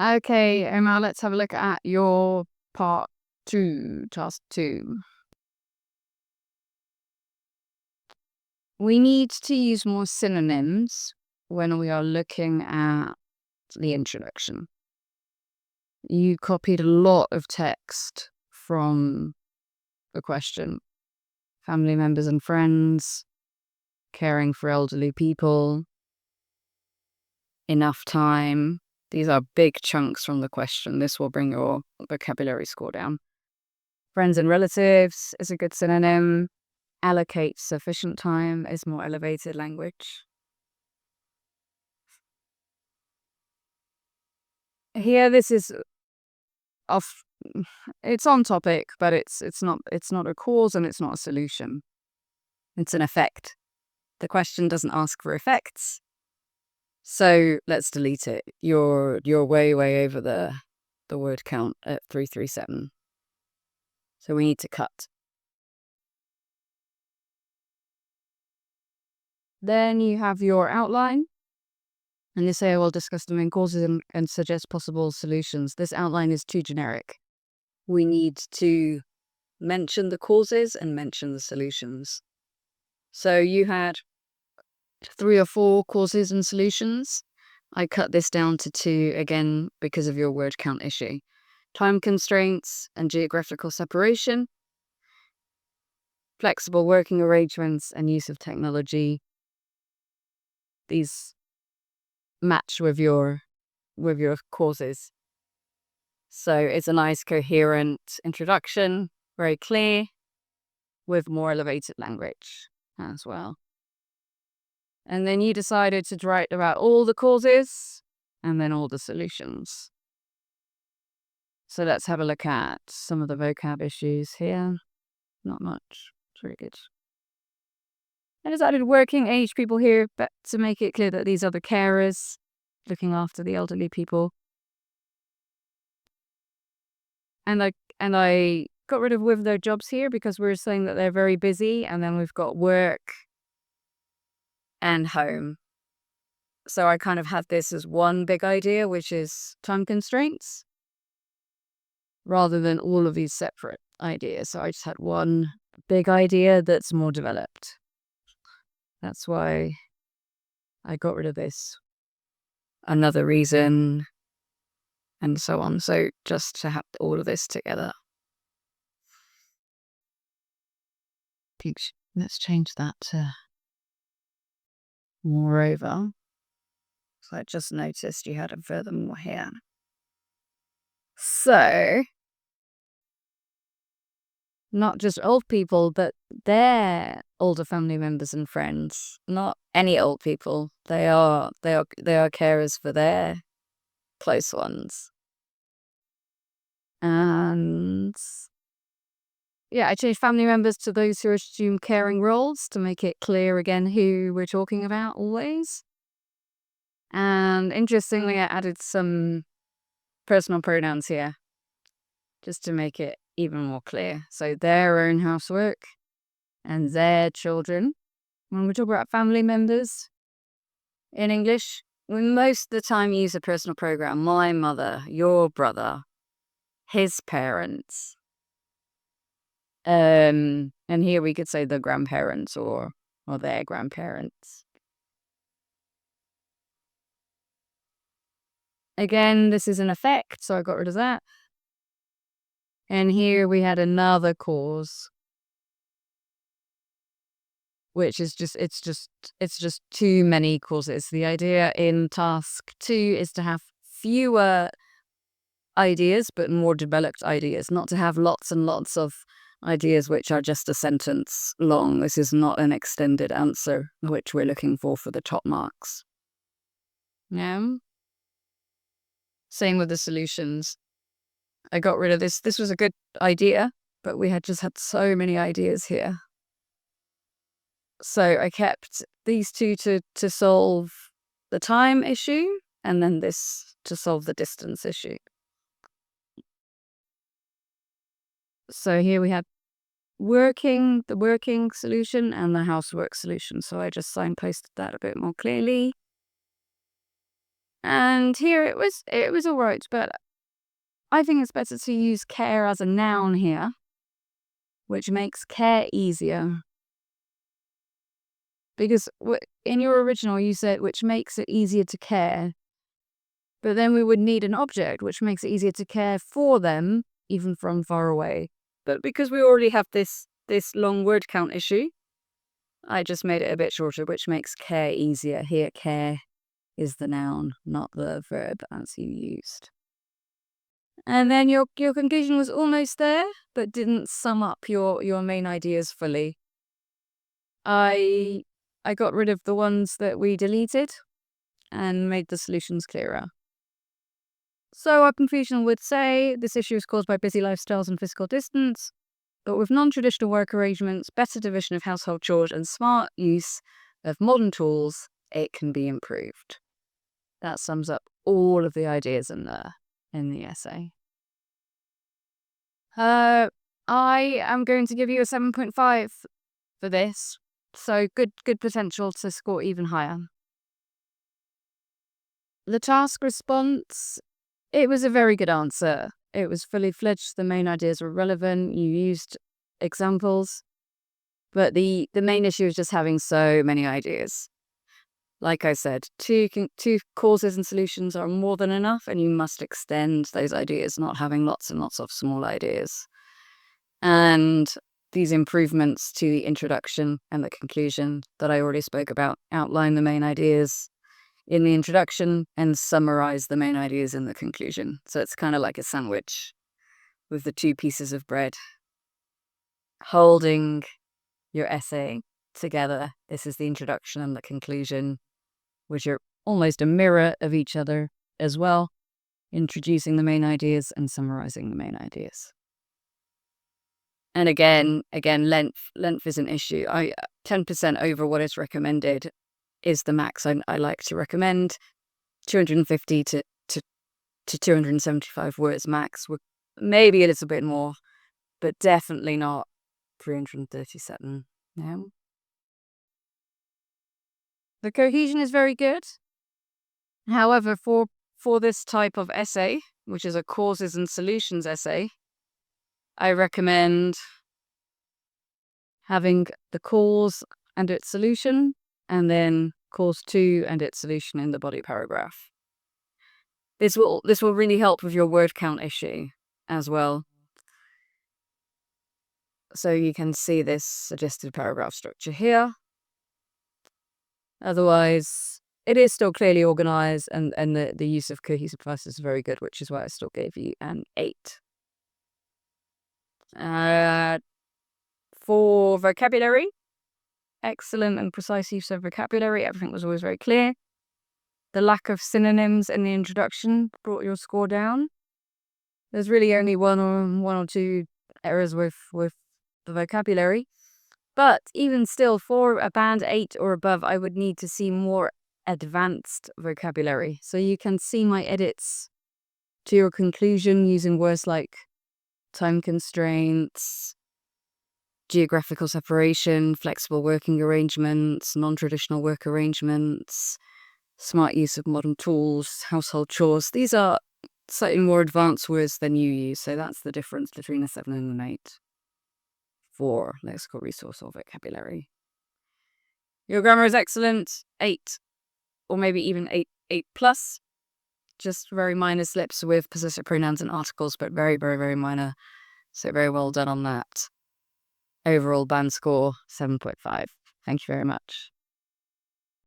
Okay, Omar, let's have a look at your part 2, task 2. We need to use more synonyms when we are looking at the introduction. You copied a lot of text from the question. Family members and friends, caring for elderly people, enough time. These are big chunks from the question. This will bring your vocabulary score down. Friends and relatives is a good synonym. Allocate sufficient time is more elevated language. Here, this is off. It's on topic, but it's not a cause and it's not a solution. It's an effect. The question doesn't ask for effects, so let's delete it. You're way over the word count at 337. So we need to cut. Then you have your outline. And you say, I will discuss the main causes and suggest possible solutions. This outline is too generic. We need to mention the causes and mention the solutions. So you had 3 or 4 causes and solutions. I cut this down to 2, again, because of your word count issue. Time constraints and geographical separation, flexible working arrangements and use of technology. These match with your causes. So it's a nice coherent introduction, very clear, with more elevated language as well. And then you decided to write about all the causes and then all the solutions. So let's have a look at some of the vocab issues here. Not much. It's very good. I decided working age people here, but to make it clear that these are the carers looking after the elderly people. And I got rid of with their jobs here because we're saying that they're very busy, and then we've got work and home. So I kind of had this as one big idea, which is time constraints, rather than all of these separate ideas. So I just had one big idea that's more developed. That's why I got rid of this. Another reason, and so on. So just to have all of this together. Let's change that to moreover. So I just noticed you had a furthermore here. So, not just old people, but their older family members and friends. Not any old people. They are carers for their close ones. And yeah, I changed family members to those who assume caring roles to make it clear again who we're talking about always. And interestingly, I added some personal pronouns here just to make it even more clear. So their own housework and their children. When we talk about family members in English, we most of the time use a personal pronoun. My mother, your brother, his parents. And here we could say the grandparents or their grandparents. Again, this is an effect, so I got rid of that. And here we had another cause, which is it's just too many causes. The idea in task 2 is to have fewer ideas, but more developed ideas, not to have lots and lots of ideas which are just a sentence long. This is not an extended answer, which we're looking for the top marks. Yeah. Same with the solutions. I got rid of this. This was a good idea, but we had just had so many ideas here. So I kept these 2 to solve the time issue, and then this to solve the distance issue. So here we have the working solution and the housework solution. So I just signposted that a bit more clearly. And here it was all right, but I think it's better to use care as a noun here, which makes care easier. Because in your original you said which makes it easier to care. But then we would need an object which makes it easier to care for them, even from far away. But because we already have this long word count issue, I just made it a bit shorter, which makes care easier. Here, care is the noun, not the verb as you used. And then your conclusion was almost there, but didn't sum up your main ideas fully. I got rid of the ones that we deleted and made the solutions clearer. So our conclusion would say this issue is caused by busy lifestyles and physical distance, but with non-traditional work arrangements, better division of household chores and smart use of modern tools, it can be improved. That sums up all of the ideas in the essay. I am going to give you a 7.5 for this, so good potential to score even higher. The task response, it was a very good answer. It was fully fledged, the main ideas were relevant, you used examples, but the main issue is just having so many ideas. Like I said, two causes and solutions are more than enough, and you must extend those ideas, not having lots and lots of small ideas. And these improvements to the introduction and the conclusion that I already spoke about outline the main ideas in the introduction and summarize the main ideas in the conclusion. So it's kind of like a sandwich with the two pieces of bread holding your essay together. This is the introduction and the conclusion, which are almost a mirror of each other as well, introducing the main ideas and summarizing the main ideas. And again, length is an issue. 10% over what is recommended is the max I like to recommend. 250 to 275 words max, maybe a little bit more, but definitely not 337. No. The cohesion is very good. However, for this type of essay, which is a causes and solutions essay, I recommend having the cause and its solution, and then cause 2 and its solution in the body paragraph. This will really help with your word count issue as well. So you can see this suggested paragraph structure here. Otherwise, it is still clearly organized, and the use of cohesive devices is very good, which is why I still gave you an 8. For vocabulary, excellent and precise use of vocabulary. Everything was always very clear. The lack of synonyms in the introduction brought your score down. There's really only one or two errors with the vocabulary. But even still, for a band 8 or above, I would need to see more advanced vocabulary. So you can see my edits to your conclusion using words like time constraints, geographical separation, flexible working arrangements, non-traditional work arrangements, smart use of modern tools, household chores. These are slightly more advanced words than you use. So that's the difference between a 7 and an 8 for lexical resource or vocabulary. Your grammar is excellent, 8, or maybe even 8 plus. Just very minor slips with possessive pronouns and articles, but very, very, very minor. So very well done on that. Overall band score, 7.5. Thank you very much.